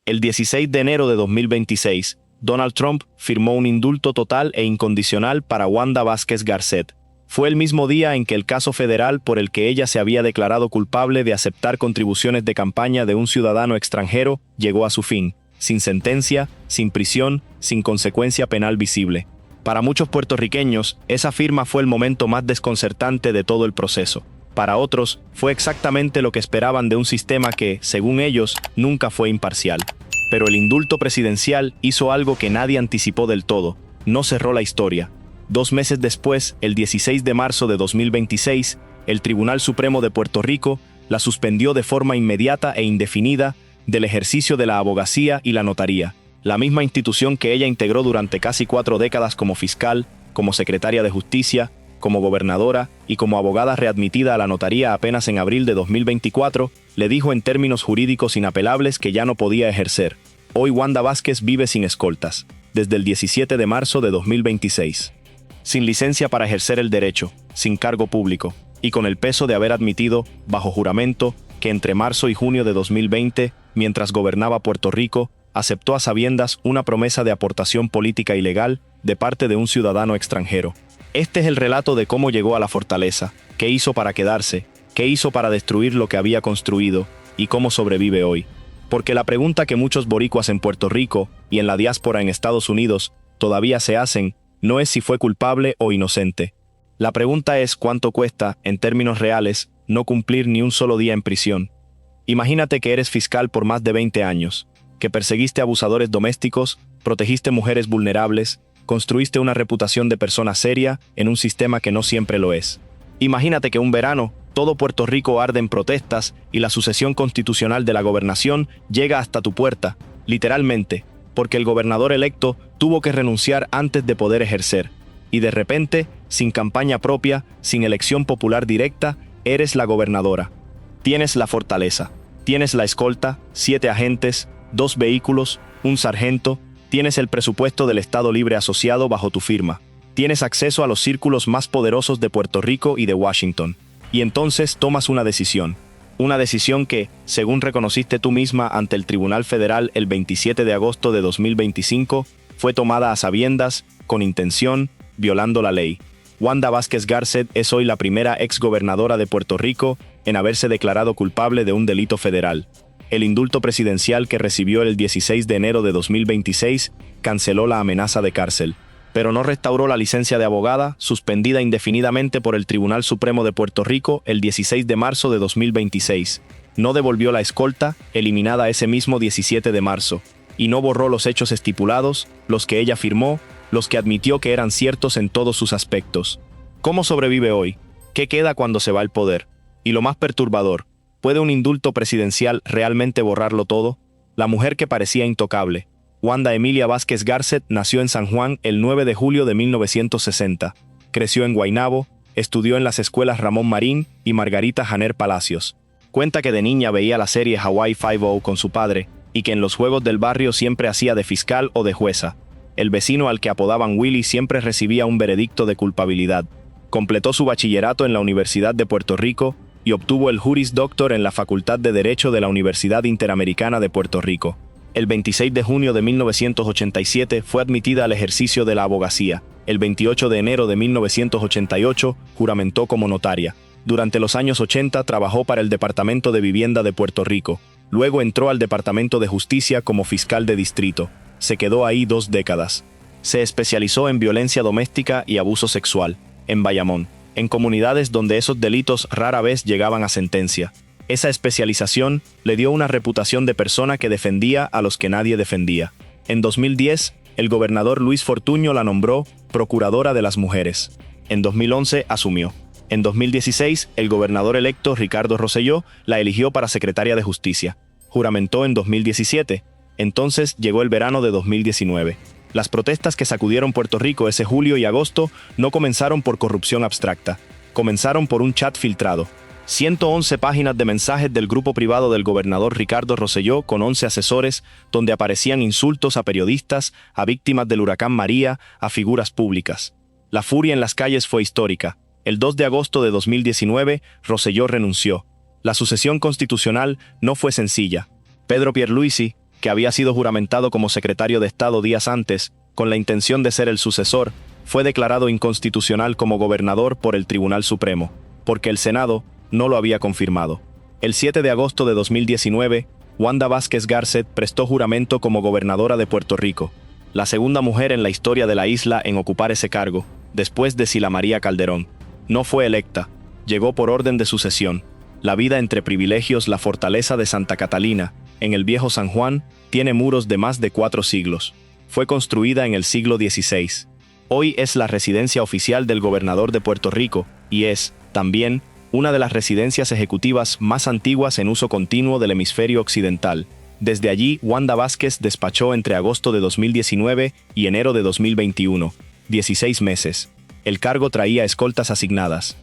El 16 de enero de 2026, Donald Trump firmó un indulto total e incondicional para Wanda Vázquez Garcet. Fue el mismo día en que el caso federal por el que ella se había declarado culpable de aceptar contribuciones de campaña de un ciudadano extranjero llegó a su fin, sin sentencia, sin prisión, sin consecuencia penal visible. Para muchos puertorriqueños, esa firma fue el momento más desconcertante de todo el proceso. Para otros, fue exactamente lo que esperaban de un sistema que, según ellos, nunca fue imparcial. Pero el indulto presidencial hizo algo que nadie anticipó del todo: no cerró la historia. 2 meses después, el 16 de marzo de 2026, el Tribunal Supremo de Puerto Rico la suspendió de forma inmediata e indefinida del ejercicio de la abogacía y la notaría, la misma institución que ella integró durante casi 4 décadas como fiscal, como secretaria de Justicia, como gobernadora y como abogada readmitida a la notaría apenas en abril de 2024, le dijo en términos jurídicos inapelables que ya no podía ejercer. Hoy Wanda Vázquez vive sin escoltas, desde el 17 de marzo de 2026. Sin licencia para ejercer el derecho, sin cargo público, y con el peso de haber admitido, bajo juramento, que entre marzo y junio de 2020, mientras gobernaba Puerto Rico, aceptó a sabiendas una promesa de aportación política ilegal de parte de un ciudadano extranjero. Este es el relato de cómo llegó a la fortaleza, qué hizo para quedarse, qué hizo para destruir lo que había construido, y cómo sobrevive hoy. Porque la pregunta que muchos boricuas en Puerto Rico y en la diáspora en Estados Unidos todavía se hacen no es si fue culpable o inocente. La pregunta es cuánto cuesta, en términos reales, no cumplir ni un solo día en prisión. Imagínate que eres fiscal por más de 20 años, que perseguiste abusadores domésticos, protegiste mujeres vulnerables, construiste una reputación de persona seria en un sistema que no siempre lo es. Imagínate que un verano, todo Puerto Rico arde en protestas y la sucesión constitucional de la gobernación llega hasta tu puerta, literalmente, porque el gobernador electo tuvo que renunciar antes de poder ejercer. Y de repente, sin campaña propia, sin elección popular directa, eres la gobernadora. Tienes la fortaleza, tienes la escolta, 7 agentes, 2 vehículos, un sargento, tienes el presupuesto del Estado Libre Asociado bajo tu firma. Tienes acceso a los círculos más poderosos de Puerto Rico y de Washington. Y entonces tomas una decisión. Una decisión que, según reconociste tú misma ante el Tribunal Federal el 27 de agosto de 2025, fue tomada a sabiendas, con intención, violando la ley. Wanda Vázquez Garcet es hoy la primera exgobernadora de Puerto Rico en haberse declarado culpable de un delito federal. El indulto presidencial que recibió el 16 de enero de 2026 canceló la amenaza de cárcel, pero no restauró la licencia de abogada, suspendida indefinidamente por el Tribunal Supremo de Puerto Rico el 16 de marzo de 2026. No devolvió la escolta, eliminada ese mismo 17 de marzo, y no borró los hechos estipulados, los que ella firmó, los que admitió que eran ciertos en todos sus aspectos. ¿Cómo sobrevive hoy? ¿Qué queda cuando se va el poder? Y lo más perturbador, ¿puede un indulto presidencial realmente borrarlo todo? La mujer que parecía intocable, Wanda Emilia Vázquez Garcet, nació en San Juan el 9 de julio de 1960. Creció en Guaynabo, estudió en las escuelas Ramón Marín y Margarita Janer Palacios. Cuenta que de niña veía la serie Hawaii Five-O con su padre, y que en los juegos del barrio siempre hacía de fiscal o de jueza. El vecino al que apodaban Willy siempre recibía un veredicto de culpabilidad. Completó su bachillerato en la Universidad de Puerto Rico y obtuvo el Juris Doctor en la Facultad de Derecho de la Universidad Interamericana de Puerto Rico. El 26 de junio de 1987 fue admitida al ejercicio de la abogacía. El 28 de enero de 1988 juramentó como notaria. Durante los años 80 trabajó para el Departamento de Vivienda de Puerto Rico. Luego entró al Departamento de Justicia como fiscal de distrito. Se quedó ahí 2 décadas. Se especializó en violencia doméstica y abuso sexual, en Bayamón, en comunidades donde esos delitos rara vez llegaban a sentencia. Esa especialización le dio una reputación de persona que defendía a los que nadie defendía. En 2010, el gobernador Luis Fortuño la nombró Procuradora de las Mujeres. En 2011 asumió. En 2016, el gobernador electo Ricardo Rosselló la eligió para secretaria de Justicia. Juramentó en 2017. Entonces llegó el verano de 2019. Las protestas que sacudieron Puerto Rico ese julio y agosto no comenzaron por corrupción abstracta. Comenzaron por un chat filtrado. 111 páginas de mensajes del grupo privado del gobernador Ricardo Rosselló con 11 asesores, donde aparecían insultos a periodistas, a víctimas del huracán María, a figuras públicas. La furia en las calles fue histórica. El 2 de agosto de 2019, Rosselló renunció. La sucesión constitucional no fue sencilla. Pedro Pierluisi, que había sido juramentado como secretario de Estado días antes, con la intención de ser el sucesor, fue declarado inconstitucional como gobernador por el Tribunal Supremo, porque el Senado no lo había confirmado. El 7 de agosto de 2019, Wanda Vázquez Garcet prestó juramento como gobernadora de Puerto Rico, la segunda mujer en la historia de la isla en ocupar ese cargo, después de Sila María Calderón. No fue electa, llegó por orden de sucesión. La vida entre privilegios. La fortaleza de Santa Catalina, en el viejo San Juan, tiene muros de más de 4 siglos. Fue construida en el siglo XVI. Hoy es la residencia oficial del gobernador de Puerto Rico y es, también, una de las residencias ejecutivas más antiguas en uso continuo del hemisferio occidental. Desde allí, Wanda Vázquez despachó entre agosto de 2019 y enero de 2021, 16 meses. El cargo traía escoltas asignadas.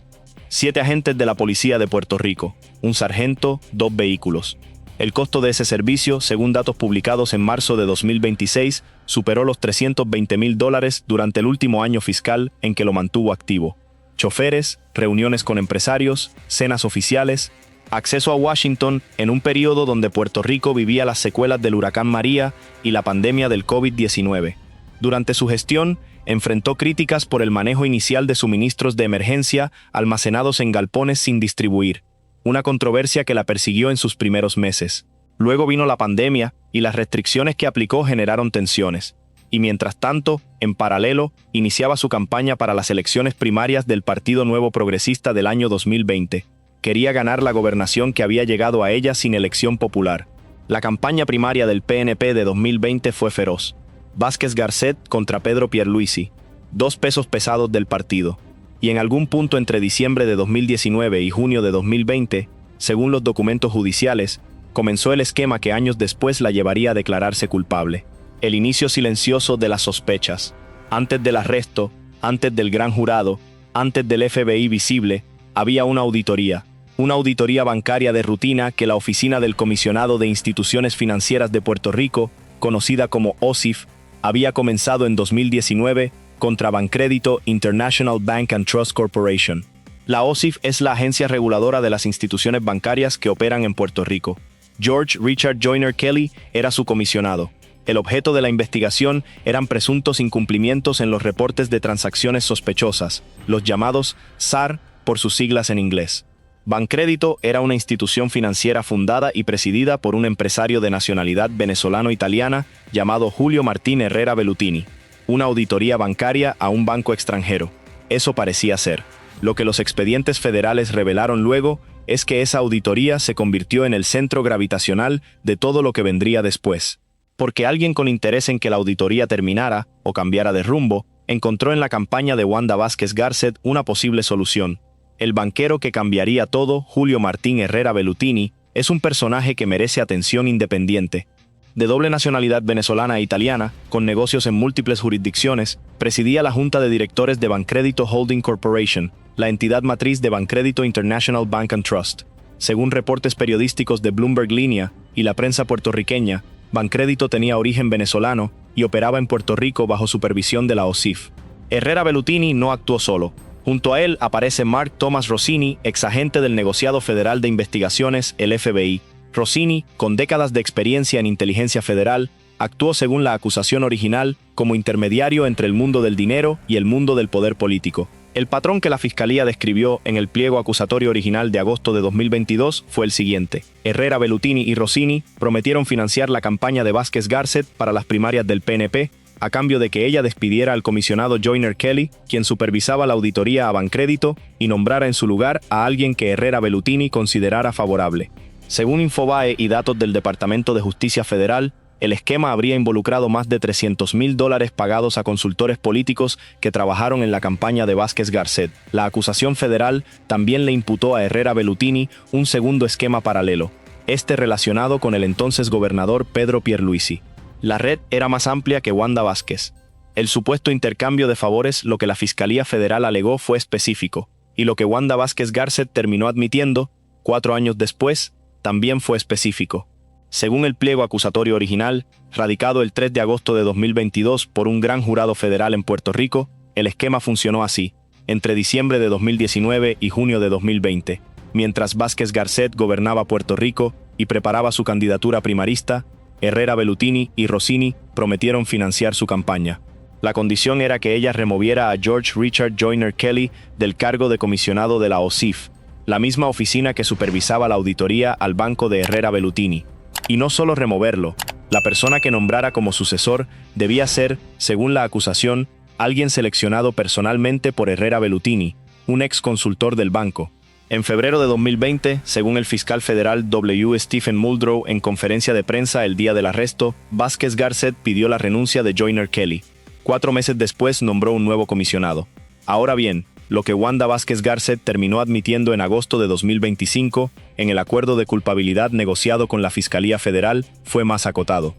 7 agentes de la Policía de Puerto Rico, un sargento, 2 vehículos. El costo de ese servicio, según datos publicados en marzo de 2026, superó los $320,000 durante el último año fiscal en que lo mantuvo activo. Choferes, reuniones con empresarios, cenas oficiales, acceso a Washington en un periodo donde Puerto Rico vivía las secuelas del huracán María y la pandemia del COVID-19. Durante su gestión, enfrentó críticas por el manejo inicial de suministros de emergencia almacenados en galpones sin distribuir, una controversia que la persiguió en sus primeros meses. Luego vino la pandemia y las restricciones que aplicó generaron tensiones. Y mientras tanto, en paralelo, iniciaba su campaña para las elecciones primarias del Partido Nuevo Progresista del año 2020. Quería ganar la gobernación que había llegado a ella sin elección popular. La campaña primaria del PNP de 2020 fue feroz. Vázquez Garcet contra Pedro Pierluisi, 2 pesos pesados del partido. Y en algún punto entre diciembre de 2019 y junio de 2020, según los documentos judiciales, comenzó el esquema que años después la llevaría a declararse culpable. El inicio silencioso de las sospechas. Antes del arresto, antes del gran jurado, antes del FBI visible, había una auditoría bancaria de rutina que la Oficina del Comisionado de Instituciones Financieras de Puerto Rico, conocida como OCIF, había comenzado en 2019 contra Bancrédito International Bank and Trust Corporation. La OCIF es la agencia reguladora de las instituciones bancarias que operan en Puerto Rico. George Richard Joyner Kelly era su comisionado. El objeto de la investigación eran presuntos incumplimientos en los reportes de transacciones sospechosas, los llamados SAR por sus siglas en inglés. Bancrédito era una institución financiera fundada y presidida por un empresario de nacionalidad venezolano-italiana llamado Julio Martín Herrera Bellutini. Una auditoría bancaria a un banco extranjero. Eso parecía ser. Lo que los expedientes federales revelaron luego es que esa auditoría se convirtió en el centro gravitacional de todo lo que vendría después. Porque alguien con interés en que la auditoría terminara o cambiara de rumbo, encontró en la campaña de Wanda Vázquez Garcet una posible solución. El banquero que cambiaría todo, Julio Martín Herrera Bellutini, es un personaje que merece atención independiente. De doble nacionalidad venezolana e italiana, con negocios en múltiples jurisdicciones, presidía la Junta de Directores de Bancrédito Holding Corporation, la entidad matriz de Bancrédito International Bank and Trust. Según reportes periodísticos de Bloomberg Línea y la prensa puertorriqueña, Bancrédito tenía origen venezolano y operaba en Puerto Rico bajo supervisión de la OCIF. Herrera Bellutini no actuó solo. Junto a él aparece Mark Thomas Rossini, exagente del Negociado Federal de Investigaciones, el FBI. Rossini, con décadas de experiencia en inteligencia federal, actuó según la acusación original como intermediario entre el mundo del dinero y el mundo del poder político. El patrón que la Fiscalía describió en el pliego acusatorio original de agosto de 2022 fue el siguiente. Herrera Bellutini y Rossini prometieron financiar la campaña de Vázquez Garcet para las primarias del PNP, a cambio de que ella despidiera al comisionado Joyner Kelly, quien supervisaba la auditoría a Bancrédito, y nombrara en su lugar a alguien que Herrera Bellutini considerara favorable. Según Infobae y datos del Departamento de Justicia Federal, el esquema habría involucrado más de $300,000 pagados a consultores políticos que trabajaron en la campaña de Vázquez Garcet. La acusación federal también le imputó a Herrera Bellutini un segundo esquema paralelo, este relacionado con el entonces gobernador Pedro Pierluisi. La red era más amplia que Wanda Vázquez. El supuesto intercambio de favores, lo que la Fiscalía Federal alegó, fue específico, y lo que Wanda Vázquez Garcet terminó admitiendo, 4 años después, también fue específico. Según el pliego acusatorio original, radicado el 3 de agosto de 2022 por un gran jurado federal en Puerto Rico, el esquema funcionó así, entre diciembre de 2019 y junio de 2020, mientras Vázquez Garcet gobernaba Puerto Rico y preparaba su candidatura primarista. Herrera Bellutini y Rossini prometieron financiar su campaña. La condición era que ella removiera a George Richard Joyner Kelly del cargo de comisionado de la OSIF, la misma oficina que supervisaba la auditoría al banco de Herrera Bellutini. Y no solo removerlo, la persona que nombrara como sucesor debía ser, según la acusación, alguien seleccionado personalmente por Herrera Bellutini, un ex consultor del banco. En febrero de 2020, según el fiscal federal W. Stephen Muldrow en conferencia de prensa el día del arresto, Vázquez Garcet pidió la renuncia de Joyner Kelly. 4 meses después nombró un nuevo comisionado. Ahora bien, lo que Wanda Vázquez Garcet terminó admitiendo en agosto de 2025, en el acuerdo de culpabilidad negociado con la Fiscalía Federal, fue más acotado.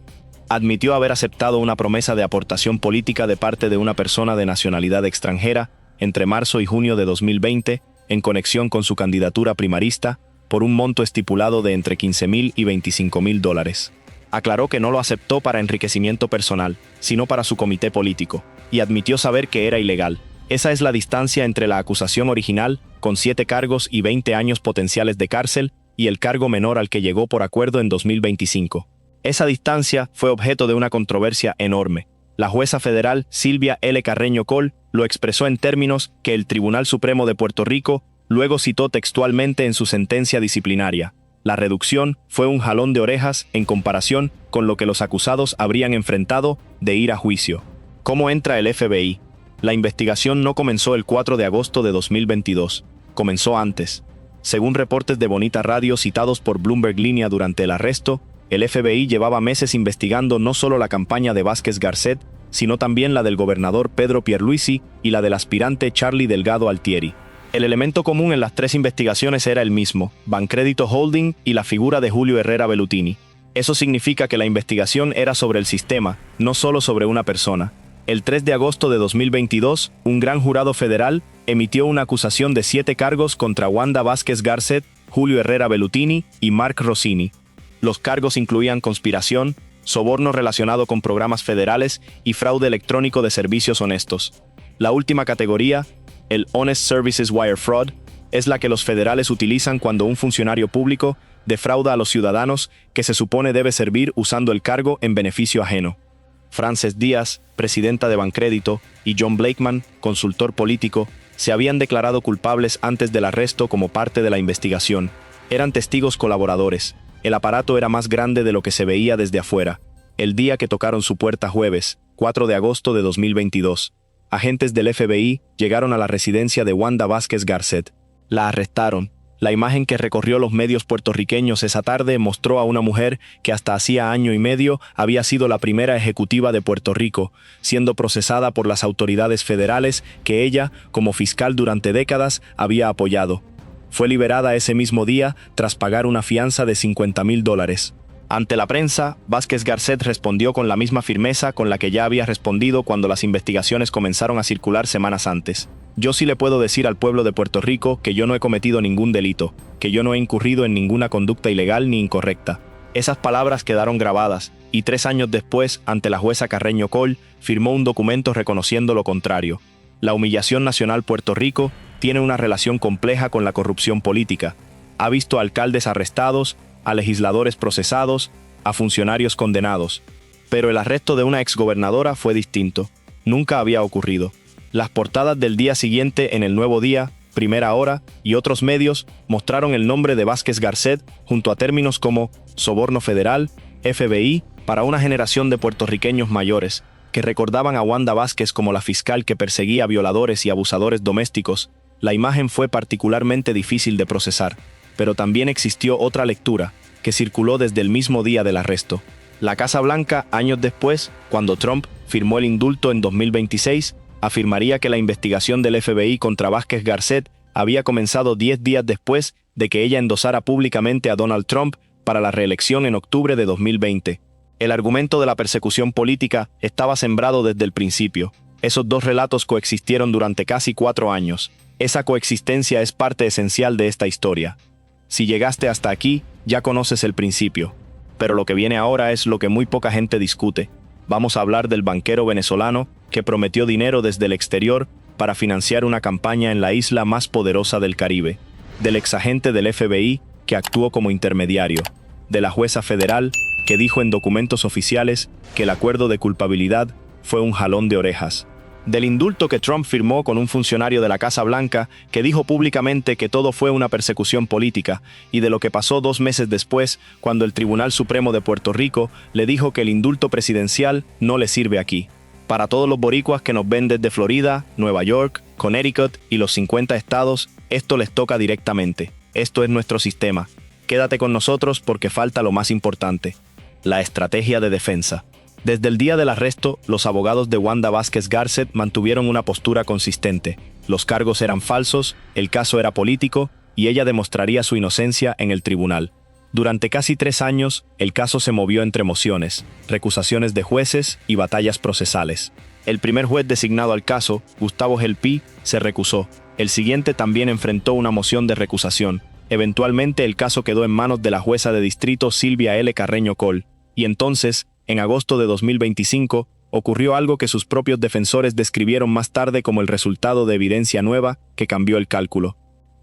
Admitió haber aceptado una promesa de aportación política de parte de una persona de nacionalidad extranjera entre marzo y junio de 2020, en conexión con su candidatura primarista, por un monto estipulado de entre $15,000 y $25,000. Aclaró que no lo aceptó para enriquecimiento personal, sino para su comité político, y admitió saber que era ilegal. Esa es la distancia entre la acusación original, con 7 cargos y 20 años potenciales de cárcel, y el cargo menor al que llegó por acuerdo en 2025. Esa distancia fue objeto de una controversia enorme. La jueza federal Silvia L. Carreño Coll lo expresó en términos que el Tribunal Supremo de Puerto Rico luego citó textualmente en su sentencia disciplinaria. La reducción fue un jalón de orejas en comparación con lo que los acusados habrían enfrentado de ir a juicio. ¿Cómo entra el FBI? La investigación no comenzó el 4 de agosto de 2022, comenzó antes. Según reportes de Bonita Radio citados por Bloomberg Línea durante el arresto, el FBI llevaba meses investigando no solo la campaña de Vázquez Garcet, sino también la del gobernador Pedro Pierluisi y la del aspirante Charlie Delgado Altieri. El elemento común en las 3 investigaciones era el mismo, Bancrédito Holding y la figura de Julio Herrera Bellutini. Eso significa que la investigación era sobre el sistema, no solo sobre una persona. El 3 de agosto de 2022, un gran jurado federal emitió una acusación de 7 cargos contra Wanda Vázquez Garcet, Julio Herrera Bellutini y Mark Rossini. Los cargos incluían conspiración, soborno relacionado con programas federales y fraude electrónico de servicios honestos. La última categoría, el Honest Services Wire Fraud, es la que los federales utilizan cuando un funcionario público defrauda a los ciudadanos que se supone debe servir usando el cargo en beneficio ajeno. Frances Díaz, presidenta de Bancrédito, y John Blakeman, consultor político, se habían declarado culpables antes del arresto como parte de la investigación. Eran testigos colaboradores. El aparato era más grande de lo que se veía desde afuera. El día que tocaron su puerta jueves, 4 de agosto de 2022, agentes del FBI llegaron a la residencia de Wanda Vázquez Garcet. La arrestaron. La imagen que recorrió los medios puertorriqueños esa tarde mostró a una mujer que hasta hacía año y medio había sido la primera ejecutiva de Puerto Rico, siendo procesada por las autoridades federales que ella, como fiscal durante décadas, había apoyado. Fue liberada ese mismo día tras pagar una fianza de $50,000. Ante la prensa, Vázquez Garcet respondió con la misma firmeza con la que ya había respondido cuando las investigaciones comenzaron a circular semanas antes. Yo sí le puedo decir al pueblo de Puerto Rico que yo no he cometido ningún delito, que yo no he incurrido en ninguna conducta ilegal ni incorrecta. Esas palabras quedaron grabadas, y 3 años después, ante la jueza Carreño Coll, firmó un documento reconociendo lo contrario. La humillación nacional Puerto Rico tiene una relación compleja con la corrupción política. Ha visto a alcaldes arrestados, a legisladores procesados, a funcionarios condenados. Pero el arresto de una exgobernadora fue distinto. Nunca había ocurrido. Las portadas del día siguiente en El Nuevo Día, Primera Hora y otros medios mostraron el nombre de Vázquez Garcet junto a términos como soborno federal, FBI, para una generación de puertorriqueños mayores que recordaban a Wanda Vázquez como la fiscal que perseguía a violadores y abusadores domésticos. La imagen fue particularmente difícil de procesar, pero también existió otra lectura que circuló desde el mismo día del arresto. La Casa Blanca, años después, cuando Trump firmó el indulto en 2026, afirmaría que la investigación del FBI contra Vázquez Garcet había comenzado 10 días después de que ella endosara públicamente a Donald Trump para la reelección en octubre de 2020. El argumento de la persecución política estaba sembrado desde el principio. Esos 2 relatos coexistieron durante casi 4 años. Esa coexistencia es parte esencial de esta historia. Si llegaste hasta aquí, ya conoces el principio. Pero lo que viene ahora es lo que muy poca gente discute. Vamos a hablar del banquero venezolano que prometió dinero desde el exterior para financiar una campaña en la isla más poderosa del Caribe, del exagente del FBI que actuó como intermediario, de la jueza federal que dijo en documentos oficiales que el acuerdo de culpabilidad fue un jalón de orejas. Del indulto que Trump firmó con un funcionario de la Casa Blanca que dijo públicamente que todo fue una persecución política, y de lo que pasó 2 meses después, cuando el Tribunal Supremo de Puerto Rico le dijo que el indulto presidencial no le sirve aquí. Para todos los boricuas que nos ven desde Florida, Nueva York, Connecticut y los 50 estados, esto les toca directamente. Esto es nuestro sistema. Quédate con nosotros porque falta lo más importante: la estrategia de defensa. Desde el día del arresto, los abogados de Wanda Vázquez Garcet mantuvieron una postura consistente. Los cargos eran falsos, el caso era político y ella demostraría su inocencia en el tribunal. Durante casi 3 años, el caso se movió entre mociones, recusaciones de jueces y batallas procesales. El primer juez designado al caso, Gustavo Gelpi, se recusó. El siguiente también enfrentó una moción de recusación. Eventualmente el caso quedó en manos de la jueza de distrito Silvia L. Carreño Coll. Y entonces, en agosto de 2025, ocurrió algo que sus propios defensores describieron más tarde como el resultado de evidencia nueva que cambió el cálculo.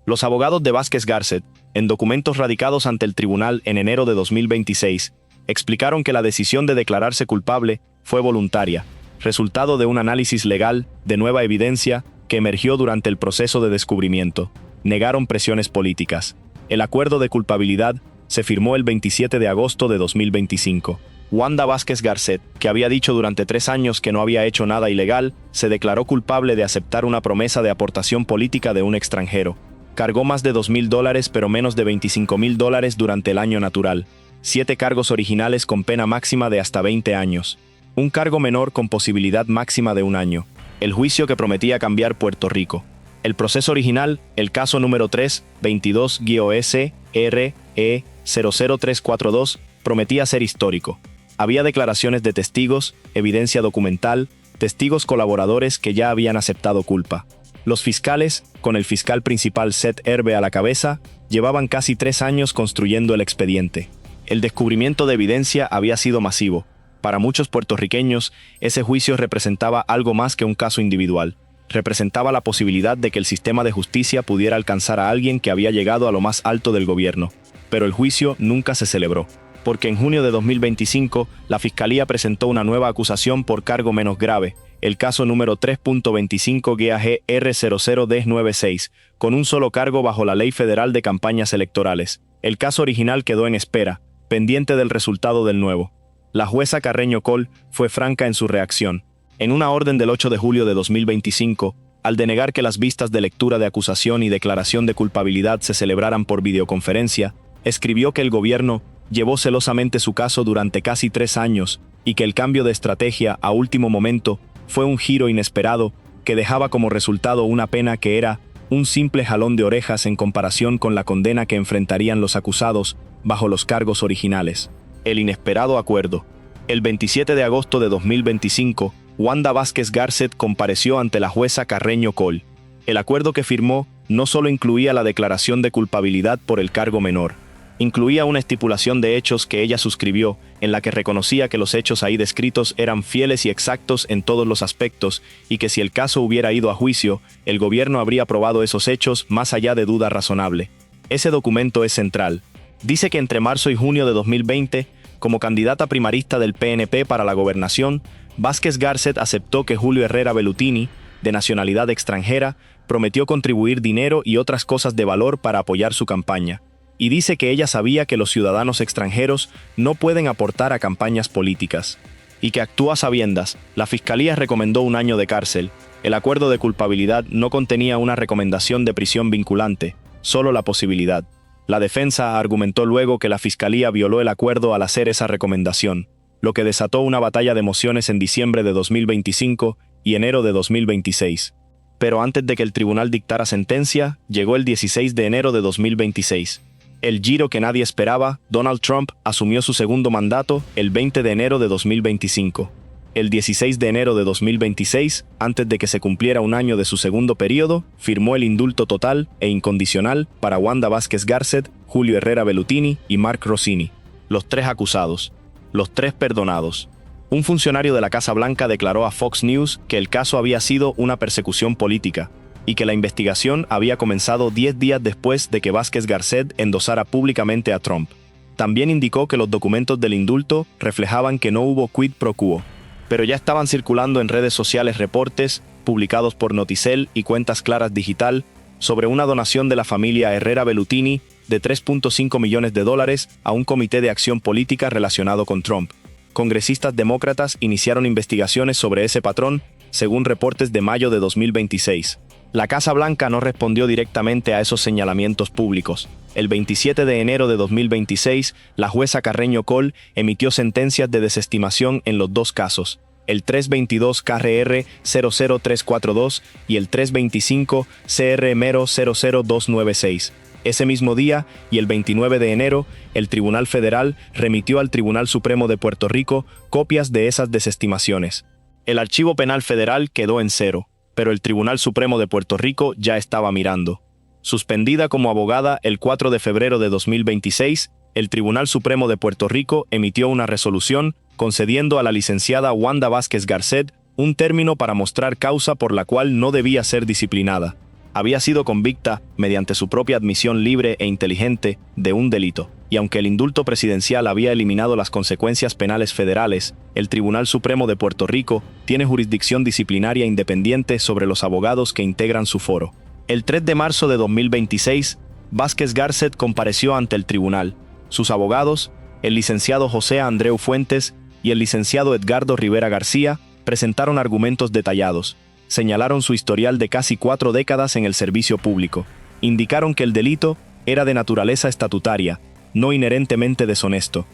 Los abogados de Vázquez Garcet, en documentos radicados ante el tribunal en enero de 2026, explicaron que la decisión de declararse culpable fue voluntaria, resultado de un análisis legal de nueva evidencia que emergió durante el proceso de descubrimiento. Negaron presiones políticas. El acuerdo de culpabilidad se firmó el 27 de agosto de 2025. Wanda Vázquez Garcet, que había dicho durante 3 años que no había hecho nada ilegal, se declaró culpable de aceptar una promesa de aportación política de un extranjero. Cargó más de $2,000 pero menos de $25,000 durante el año natural. 7 cargos originales con pena máxima de hasta 20 años. Un cargo menor con posibilidad máxima de 1 año. El juicio que prometía cambiar Puerto Rico. El proceso original, el caso número 3, 22-SRE-00342, prometía ser histórico. Había declaraciones de testigos, evidencia documental, testigos colaboradores que ya habían aceptado culpa. Los fiscales, con el fiscal principal Seth Herbe a la cabeza, llevaban casi 3 años construyendo el expediente. El descubrimiento de evidencia había sido masivo. Para muchos puertorriqueños, ese juicio representaba algo más que un caso individual. Representaba la posibilidad de que el sistema de justicia pudiera alcanzar a alguien que había llegado a lo más alto del gobierno. Pero el juicio nunca se celebró, porque en junio de 2025, la Fiscalía presentó una nueva acusación por cargo menos grave, el caso número 3.25-GAG-R00D96, con un solo cargo bajo la Ley Federal de Campañas Electorales. El caso original quedó en espera, pendiente del resultado del nuevo. La jueza Carreño Coll fue franca en su reacción. En una orden del 8 de julio de 2025, al denegar que las vistas de lectura de acusación y declaración de culpabilidad se celebraran por videoconferencia, escribió que el gobierno llevó celosamente su caso durante casi 3 años y que el cambio de estrategia a último momento fue un giro inesperado que dejaba como resultado una pena que era un simple jalón de orejas en comparación con la condena que enfrentarían los acusados bajo los cargos originales. El inesperado acuerdo. El 27 de agosto de 2025, Wanda Vázquez Garcet compareció ante la jueza Carreño Coll. El acuerdo que firmó no solo incluía la declaración de culpabilidad por el cargo menor, incluía una estipulación de hechos que ella suscribió, en la que reconocía que los hechos ahí descritos eran fieles y exactos en todos los aspectos, y que si el caso hubiera ido a juicio, el gobierno habría probado esos hechos más allá de duda razonable. Ese documento es central. Dice que entre marzo y junio de 2020, como candidata primarista del PNP para la gobernación, Vázquez Garcet aceptó que Julio Herrera Bellutini, de nacionalidad extranjera, prometió contribuir dinero y otras cosas de valor para apoyar su campaña. Y dice que ella sabía que los ciudadanos extranjeros no pueden aportar a campañas políticas. Y que actuó a sabiendas. La Fiscalía recomendó 1 año de cárcel. El acuerdo de culpabilidad no contenía una recomendación de prisión vinculante, solo la posibilidad. La defensa argumentó luego que la Fiscalía violó el acuerdo al hacer esa recomendación, lo que desató una batalla de mociones en diciembre de 2025 y enero de 2026. Pero antes de que el tribunal dictara sentencia, llegó el 16 de enero de 2026. El giro que nadie esperaba, Donald Trump asumió su segundo mandato el 20 de enero de 2025. El 16 de enero de 2026, antes de que se cumpliera 1 año de su segundo periodo, firmó el indulto total e incondicional para Wanda Vázquez Garcet, Julio Herrera Bellutini y Mark Rossini. Los 3 acusados. Los 3 perdonados. Un funcionario de la Casa Blanca declaró a Fox News que el caso había sido una persecución política y que la investigación había comenzado 10 días después de que Vázquez Garcet endosara públicamente a Trump. También indicó que los documentos del indulto reflejaban que no hubo quid pro quo. Pero ya estaban circulando en redes sociales reportes, publicados por Noticel y Cuentas Claras Digital, sobre una donación de la familia Herrera Bellutini de $3.5 millones a un comité de acción política relacionado con Trump. Congresistas demócratas iniciaron investigaciones sobre ese patrón, según reportes de mayo de 2026. La Casa Blanca no respondió directamente a esos señalamientos públicos. El 27 de enero de 2026, la jueza Carreño Coll emitió sentencias de desestimación en los dos casos, el 322 KRR 00342 y el 325 CR Mero 00296. Ese mismo día, y el 29 de enero, el Tribunal Federal remitió al Tribunal Supremo de Puerto Rico copias de esas desestimaciones. El archivo penal federal quedó en cero, pero el Tribunal Supremo de Puerto Rico ya estaba mirando. Suspendida como abogada el 4 de febrero de 2026, el Tribunal Supremo de Puerto Rico emitió una resolución concediendo a la licenciada Wanda Vázquez Garcet un término para mostrar causa por la cual no debía ser disciplinada. Había sido convicta, mediante su propia admisión libre e inteligente, de un delito, y aunque el indulto presidencial había eliminado las consecuencias penales federales, el Tribunal Supremo de Puerto Rico tiene jurisdicción disciplinaria independiente sobre los abogados que integran su foro. El 3 de marzo de 2026, Vázquez Garcet compareció ante el tribunal. Sus abogados, el licenciado José Andreu Fuentes y el licenciado Edgardo Rivera García, presentaron argumentos detallados. Señalaron su historial de casi 4 décadas en el servicio público. Indicaron que el delito era de naturaleza estatutaria, no inherentemente deshonesto.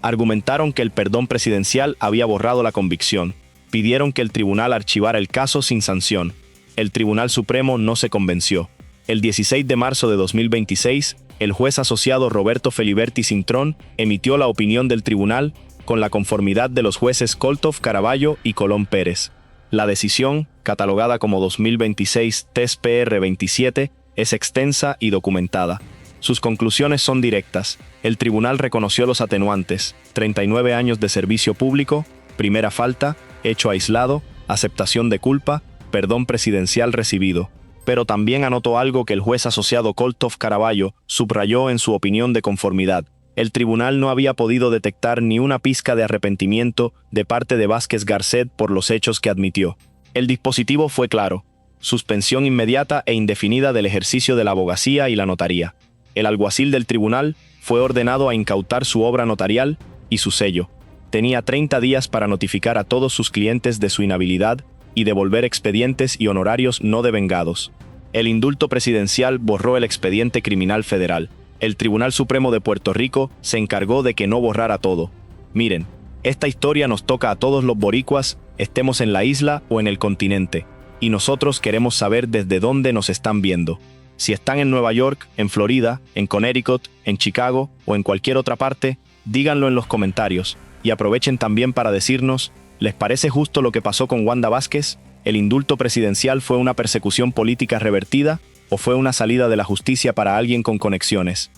Argumentaron que el perdón presidencial había borrado la convicción. Pidieron que el tribunal archivara el caso sin sanción. El Tribunal Supremo no se convenció. El 16 de marzo de 2026, el juez asociado Roberto Feliberti Cintrón emitió la opinión del tribunal con la conformidad de los jueces Koltov, Caraballo y Colón Pérez. La decisión, catalogada como 2026 TES-PR 27, es extensa y documentada. Sus conclusiones son directas. El tribunal reconoció los atenuantes: 39 años de servicio público, primera falta, hecho aislado, aceptación de culpa, perdón presidencial recibido. Pero también anotó algo que el juez asociado Koltov Caraballo subrayó en su opinión de conformidad. El tribunal no había podido detectar ni una pizca de arrepentimiento de parte de Vázquez Garcet por los hechos que admitió. El dispositivo fue claro: suspensión inmediata e indefinida del ejercicio de la abogacía y la notaría. El alguacil del tribunal fue ordenado a incautar su obra notarial y su sello. Tenía 30 días para notificar a todos sus clientes de su inhabilidad y devolver expedientes y honorarios no devengados. El indulto presidencial borró el expediente criminal federal. El Tribunal Supremo de Puerto Rico se encargó de que no borrara todo. Miren, esta historia nos toca a todos los boricuas, estemos en la isla o en el continente, y nosotros queremos saber desde dónde nos están viendo. Si están en Nueva York, en Florida, en Connecticut, en Chicago o en cualquier otra parte, díganlo en los comentarios, y aprovechen también para decirnos, ¿les parece justo lo que pasó con Wanda Vázquez? ¿El indulto presidencial fue una persecución política revertida o fue una salida de la justicia para alguien con conexiones?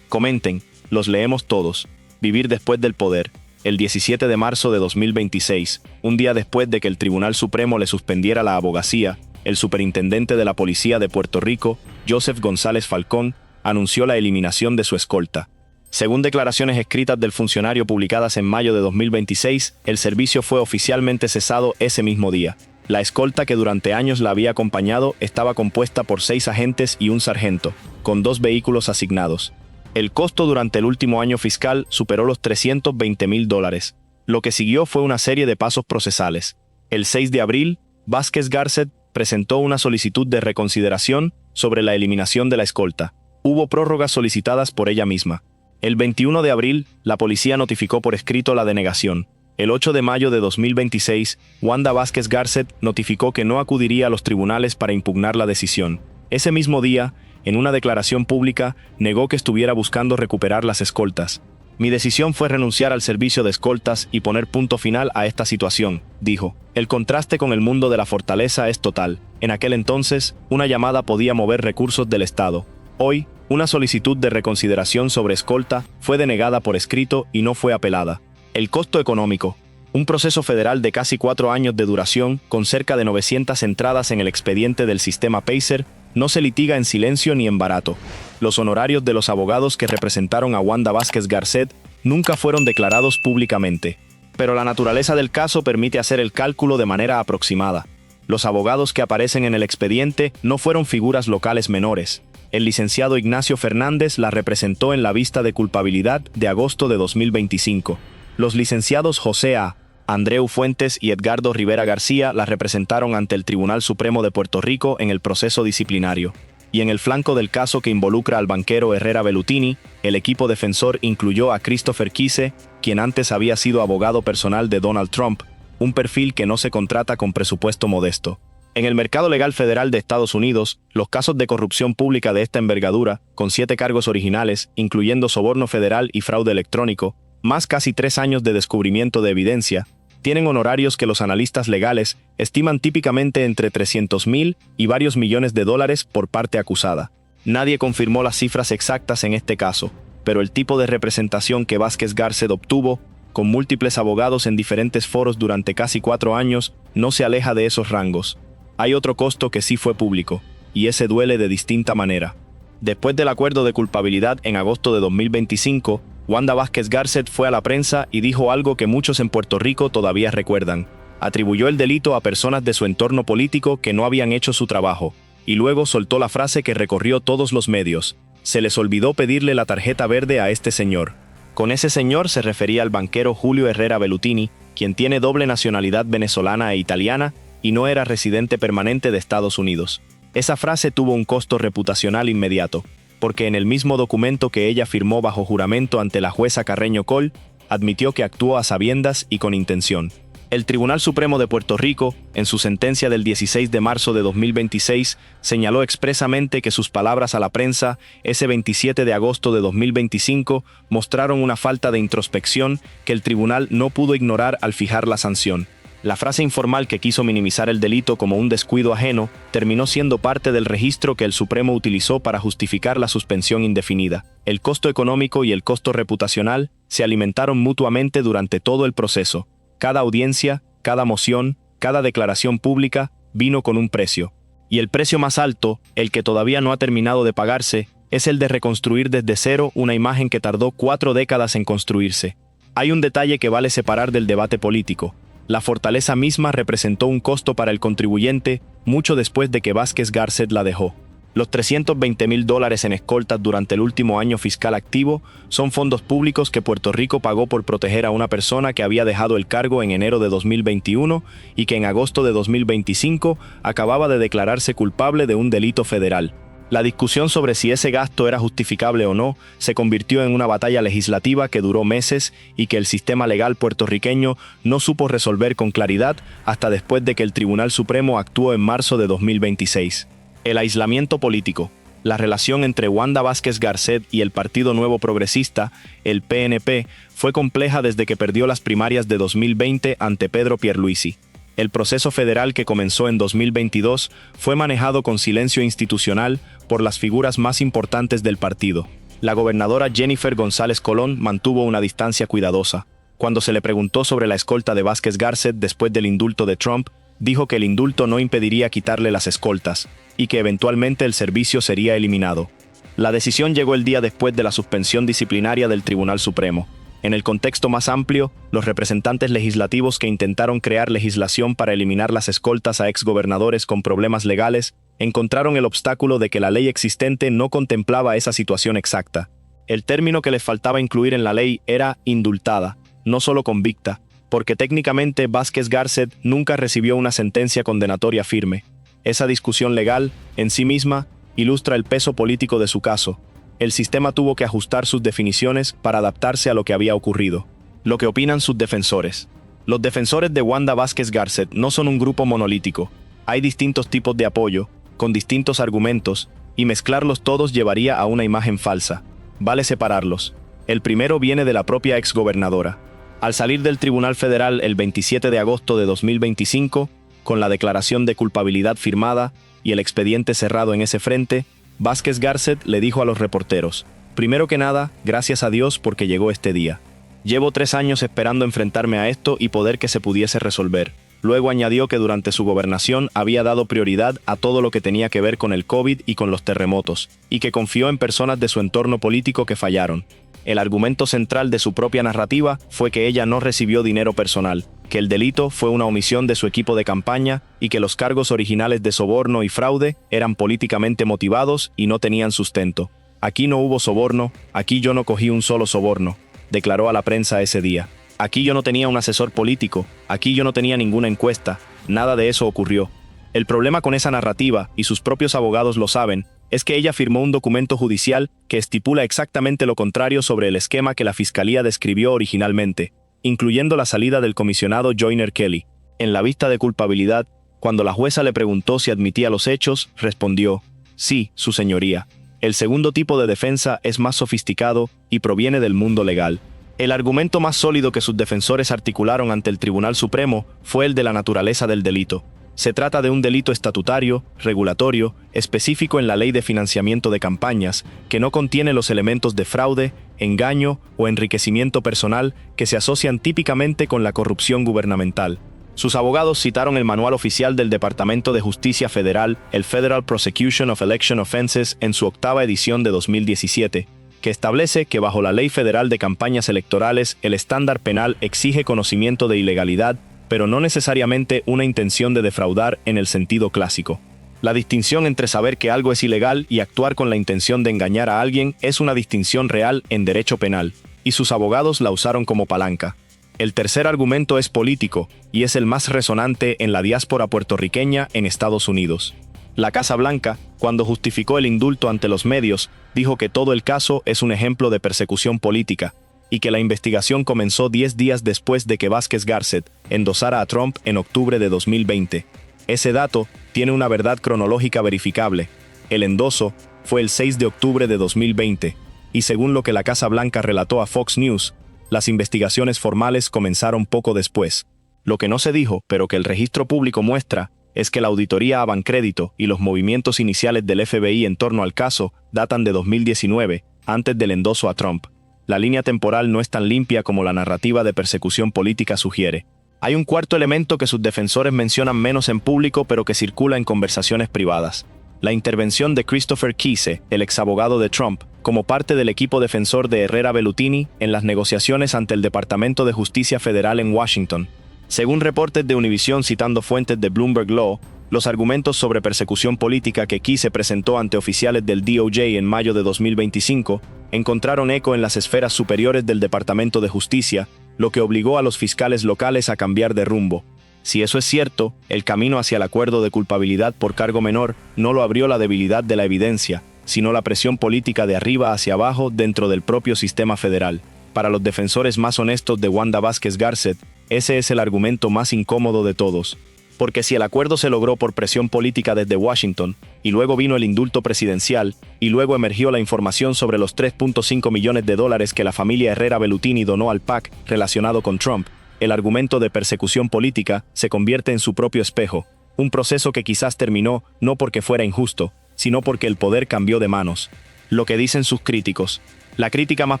Comenten, los leemos todos. Vivir después del poder. El 17 de marzo de 2026, un día después de que el Tribunal Supremo le suspendiera la abogacía, el superintendente de la Policía de Puerto Rico, Joseph González Falcón, anunció la eliminación de su escolta. Según declaraciones escritas del funcionario publicadas en mayo de 2026, el servicio fue oficialmente cesado ese mismo día. La escolta que durante años la había acompañado estaba compuesta por 6 agentes y un sargento, con 2 vehículos asignados. El costo durante el último año fiscal superó los $320,000. Lo que siguió fue una serie de pasos procesales. El 6 de abril, Vázquez Garcet presentó una solicitud de reconsideración sobre la eliminación de la escolta. Hubo prórrogas solicitadas por ella misma. El 21 de abril, la policía notificó por escrito la denegación. El 8 de mayo de 2026, Wanda Vázquez Garcet notificó que no acudiría a los tribunales para impugnar la decisión. Ese mismo día, en una declaración pública, negó que estuviera buscando recuperar las escoltas. Mi decisión fue renunciar al servicio de escoltas y poner punto final a esta situación, dijo. El contraste con el mundo de la fortaleza es total. En aquel entonces, una llamada podía mover recursos del Estado. Hoy, una solicitud de reconsideración sobre escolta fue denegada por escrito y no fue apelada. El costo económico. Un proceso federal de casi 4 años de duración, con cerca de 900 entradas en el expediente del sistema Pacer, no se litiga en silencio ni en barato. Los honorarios de los abogados que representaron a Wanda Vázquez Garcet nunca fueron declarados públicamente, pero la naturaleza del caso permite hacer el cálculo de manera aproximada. Los abogados que aparecen en el expediente no fueron figuras locales menores. El licenciado Ignacio Fernández la representó en la vista de culpabilidad de agosto de 2025. Los licenciados José A. Andreu Fuentes y Edgardo Rivera García la representaron ante el Tribunal Supremo de Puerto Rico en el proceso disciplinario. Y en el flanco del caso que involucra al banquero Herrera Bellutini, el equipo defensor incluyó a Christopher Kise, quien antes había sido abogado personal de Donald Trump, un perfil que no se contrata con presupuesto modesto. En el mercado legal federal de Estados Unidos, los casos de corrupción pública de esta envergadura, con 7 cargos originales, incluyendo soborno federal y fraude electrónico, más casi 3 años de descubrimiento de evidencia, tienen honorarios que los analistas legales estiman típicamente entre $300,000 y varios millones de dólares por parte acusada. Nadie confirmó las cifras exactas en este caso, pero el tipo de representación que Vázquez Garcet obtuvo, con múltiples abogados en diferentes foros durante casi 4 años, no se aleja de esos rangos. Hay otro costo que sí fue público, y ese duele de distinta manera. Después del acuerdo de culpabilidad en agosto de 2025, Wanda Vázquez Garcet fue a la prensa y dijo algo que muchos en Puerto Rico todavía recuerdan. Atribuyó el delito a personas de su entorno político que no habían hecho su trabajo, y luego soltó la frase que recorrió todos los medios: se les olvidó pedirle la tarjeta verde a este señor. Con ese señor se refería al banquero Julio Herrera Bellutini, quien tiene doble nacionalidad venezolana e italiana y no era residente permanente de Estados Unidos. Esa frase tuvo un costo reputacional inmediato, porque en el mismo documento que ella firmó bajo juramento ante la jueza Carreño Coll, admitió que actuó a sabiendas y con intención. El Tribunal Supremo de Puerto Rico, en su sentencia del 16 de marzo de 2026, señaló expresamente que sus palabras a la prensa, ese 27 de agosto de 2025, mostraron una falta de introspección que el tribunal no pudo ignorar al fijar la sanción. La frase informal que quiso minimizar el delito como un descuido ajeno terminó siendo parte del registro que el Supremo utilizó para justificar la suspensión indefinida. El costo económico y el costo reputacional se alimentaron mutuamente durante todo el proceso. Cada audiencia, cada moción, cada declaración pública vino con un precio. Y el precio más alto, el que todavía no ha terminado de pagarse, es el de reconstruir desde cero una imagen que tardó 4 décadas en construirse. Hay un detalle que vale separar del debate político. La fortaleza misma representó un costo para el contribuyente mucho después de que Vázquez Garcet la dejó. Los $320,000 en escoltas durante el último año fiscal activo son fondos públicos que Puerto Rico pagó por proteger a una persona que había dejado el cargo en enero de 2021 y que en agosto de 2025 acababa de declararse culpable de un delito federal. La discusión sobre si ese gasto era justificable o no se convirtió en una batalla legislativa que duró meses y que el sistema legal puertorriqueño no supo resolver con claridad hasta después de que el Tribunal Supremo actuó en marzo de 2026. El aislamiento político. La relación entre Wanda Vázquez Garcet y el Partido Nuevo Progresista, el PNP, fue compleja desde que perdió las primarias de 2020 ante Pedro Pierluisi. El proceso federal que comenzó en 2022 fue manejado con silencio institucional por las figuras más importantes del partido. La gobernadora Jennifer González Colón mantuvo una distancia cuidadosa. Cuando se le preguntó sobre la escolta de Vázquez Garcet después del indulto de Trump, dijo que el indulto no impediría quitarle las escoltas y que eventualmente el servicio sería eliminado. La decisión llegó el día después de la suspensión disciplinaria del Tribunal Supremo. En el contexto más amplio, los representantes legislativos que intentaron crear legislación para eliminar las escoltas a exgobernadores con problemas legales encontraron el obstáculo de que la ley existente no contemplaba esa situación exacta. El término que les faltaba incluir en la ley era indultada, no solo convicta, porque técnicamente Vázquez Garcet nunca recibió una sentencia condenatoria firme. Esa discusión legal, en sí misma, ilustra el peso político de su caso. El sistema tuvo que ajustar sus definiciones para adaptarse a lo que había ocurrido. Lo que opinan sus defensores. Los defensores de Wanda Vázquez Garcet no son un grupo monolítico. Hay distintos tipos de apoyo, con distintos argumentos, y mezclarlos todos llevaría a una imagen falsa. Vale separarlos. El primero viene de la propia exgobernadora. Al salir del Tribunal Federal el 27 de agosto de 2025, con la declaración de culpabilidad firmada y el expediente cerrado en ese frente, Vázquez Garcet le dijo a los reporteros: primero que nada, gracias a Dios porque llegó este día. Llevo 3 años esperando enfrentarme a esto y poder que se pudiese resolver. Luego añadió que durante su gobernación había dado prioridad a todo lo que tenía que ver con el COVID y con los terremotos, y que confió en personas de su entorno político que fallaron. El argumento central de su propia narrativa fue que ella no recibió dinero personal, que el delito fue una omisión de su equipo de campaña y que los cargos originales de soborno y fraude eran políticamente motivados y no tenían sustento. Aquí no hubo soborno, aquí yo no cogí un solo soborno, declaró a la prensa ese día. Aquí yo no tenía un asesor político, aquí yo no tenía ninguna encuesta, nada de eso ocurrió. El problema con esa narrativa, y sus propios abogados lo saben, es que ella firmó un documento judicial que estipula exactamente lo contrario sobre el esquema que la fiscalía describió originalmente, incluyendo la salida del comisionado Joyner Kelly. En la vista de culpabilidad, cuando la jueza le preguntó si admitía los hechos, respondió: sí, su señoría. El segundo tipo de defensa es más sofisticado y proviene del mundo legal. El argumento más sólido que sus defensores articularon ante el Tribunal Supremo fue el de la naturaleza del delito. Se trata de un delito estatutario, regulatorio, específico en la Ley de Financiamiento de Campañas, que no contiene los elementos de fraude, engaño o enriquecimiento personal que se asocian típicamente con la corrupción gubernamental. Sus abogados citaron el manual oficial del Departamento de Justicia Federal, el Federal Prosecution of Election Offenses, en su 8ª edición de 2017, que establece que bajo la Ley Federal de Campañas Electorales el estándar penal exige conocimiento de ilegalidad, pero no necesariamente una intención de defraudar en el sentido clásico. La distinción entre saber que algo es ilegal y actuar con la intención de engañar a alguien es una distinción real en derecho penal, y sus abogados la usaron como palanca. El tercer argumento es político, y es el más resonante en la diáspora puertorriqueña en Estados Unidos. La Casa Blanca, cuando justificó el indulto ante los medios, dijo que todo el caso es un ejemplo de persecución política, y que la investigación comenzó 10 días después de que Vázquez Garcet endosara a Trump en octubre de 2020. Ese dato tiene una verdad cronológica verificable. El endoso fue el 6 de octubre de 2020, y según lo que la Casa Blanca relató a Fox News, las investigaciones formales comenzaron poco después. Lo que no se dijo, pero que el registro público muestra, es que la auditoría a Bancrédito y los movimientos iniciales del FBI en torno al caso datan de 2019, antes del endoso a Trump. La línea temporal no es tan limpia como la narrativa de persecución política sugiere. Hay un cuarto elemento que sus defensores mencionan menos en público pero que circula en conversaciones privadas: la intervención de Christopher Kise, el exabogado de Trump, como parte del equipo defensor de Herrera Bellutini en las negociaciones ante el Departamento de Justicia Federal en Washington. Según reportes de Univision citando fuentes de Bloomberg Law, los argumentos sobre persecución política que Kise presentó ante oficiales del DOJ en mayo de 2025 encontraron eco en las esferas superiores del Departamento de Justicia, lo que obligó a los fiscales locales a cambiar de rumbo. Si eso es cierto, el camino hacia el acuerdo de culpabilidad por cargo menor no lo abrió la debilidad de la evidencia, sino la presión política de arriba hacia abajo dentro del propio sistema federal. Para los defensores más honestos de Wanda Vázquez Garcet, ese es el argumento más incómodo de todos. Porque si el acuerdo se logró por presión política desde Washington, y luego vino el indulto presidencial, y luego emergió la información sobre los $3.5 millones que la familia Herrera Bellutini donó al PAC relacionado con Trump, el argumento de persecución política se convierte en su propio espejo, un proceso que quizás terminó no porque fuera injusto, sino porque el poder cambió de manos. Lo que dicen sus críticos: la crítica más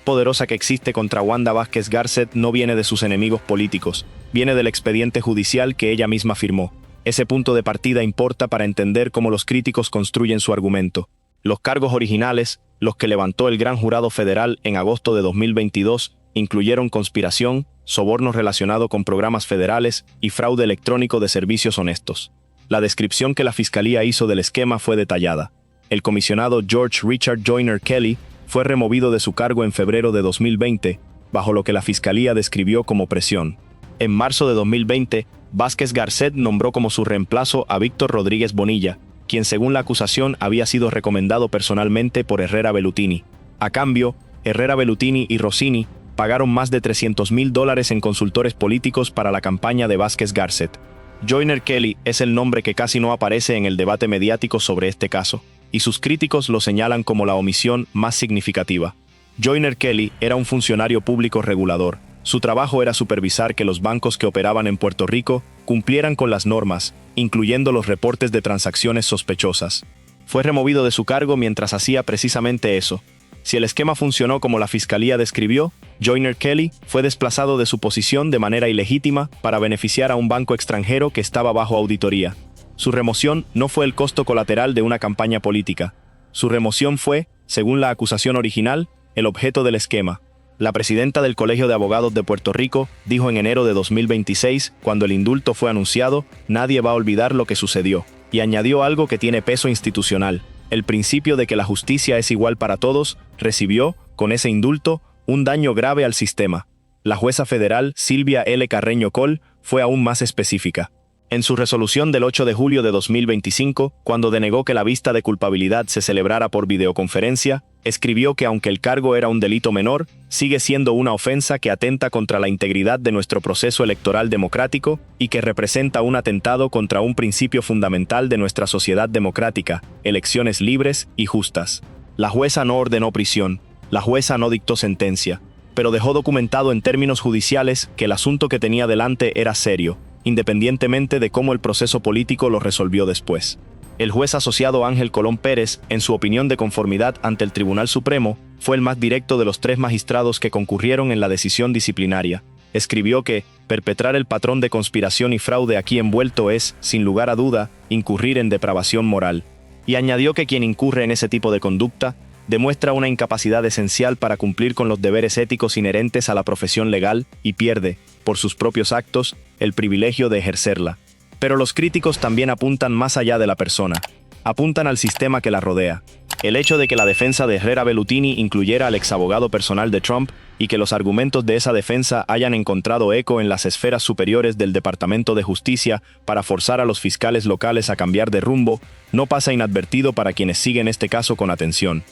poderosa que existe contra Wanda Vázquez Garcet no viene de sus enemigos políticos, viene del expediente judicial que ella misma firmó. Ese punto de partida importa para entender cómo los críticos construyen su argumento. Los cargos originales, los que levantó el gran jurado federal en agosto de 2022, incluyeron conspiración, soborno relacionado con programas federales y fraude electrónico de servicios honestos. La descripción que la fiscalía hizo del esquema fue detallada. El comisionado George Richard Joyner Kelly fue removido de su cargo en febrero de 2020, bajo lo que la fiscalía describió como presión. En marzo de 2020, Vázquez Garcet nombró como su reemplazo a Víctor Rodríguez Bonilla, quien según la acusación había sido recomendado personalmente por Herrera Bellutini. A cambio, Herrera Bellutini y Rossini pagaron más de $300,000 en consultores políticos para la campaña de Vázquez Garcet. Joyner Kelly es el nombre que casi no aparece en el debate mediático sobre este caso, y sus críticos lo señalan como la omisión más significativa. Joyner Kelly era un funcionario público regulador. Su trabajo era supervisar que los bancos que operaban en Puerto Rico cumplieran con las normas, incluyendo los reportes de transacciones sospechosas. Fue removido de su cargo mientras hacía precisamente eso. Si el esquema funcionó como la fiscalía describió, Joyner Kelly fue desplazado de su posición de manera ilegítima para beneficiar a un banco extranjero que estaba bajo auditoría. Su remoción no fue el costo colateral de una campaña política. Su remoción fue, según la acusación original, el objeto del esquema. La presidenta del Colegio de Abogados de Puerto Rico dijo en enero de 2026, cuando el indulto fue anunciado, nadie va a olvidar lo que sucedió, y añadió algo que tiene peso institucional. El principio de que la justicia es igual para todos recibió, con ese indulto, un daño grave al sistema. La jueza federal Silvia L. Carreño Coll fue aún más específica. En su resolución del 8 de julio de 2025, cuando denegó que la vista de culpabilidad se celebrara por videoconferencia, escribió que aunque el cargo era un delito menor, sigue siendo una ofensa que atenta contra la integridad de nuestro proceso electoral democrático y que representa un atentado contra un principio fundamental de nuestra sociedad democrática, elecciones libres y justas. La jueza no ordenó prisión, la jueza no dictó sentencia, pero dejó documentado en términos judiciales que el asunto que tenía delante era serio, independientemente de cómo el proceso político lo resolvió después. El juez asociado Ángel Colón Pérez, en su opinión de conformidad ante el Tribunal Supremo, fue el más directo de los 3 magistrados que concurrieron en la decisión disciplinaria. Escribió que perpetrar el patrón de conspiración y fraude aquí envuelto es, sin lugar a duda, incurrir en depravación moral. Y añadió que quien incurre en ese tipo de conducta demuestra una incapacidad esencial para cumplir con los deberes éticos inherentes a la profesión legal y pierde, por sus propios actos, el privilegio de ejercerla. Pero los críticos también apuntan más allá de la persona. Apuntan al sistema que la rodea. El hecho de que la defensa de Herrera Bellutini incluyera al exabogado personal de Trump y que los argumentos de esa defensa hayan encontrado eco en las esferas superiores del Departamento de Justicia para forzar a los fiscales locales a cambiar de rumbo, no pasa inadvertido para quienes siguen este caso con atención.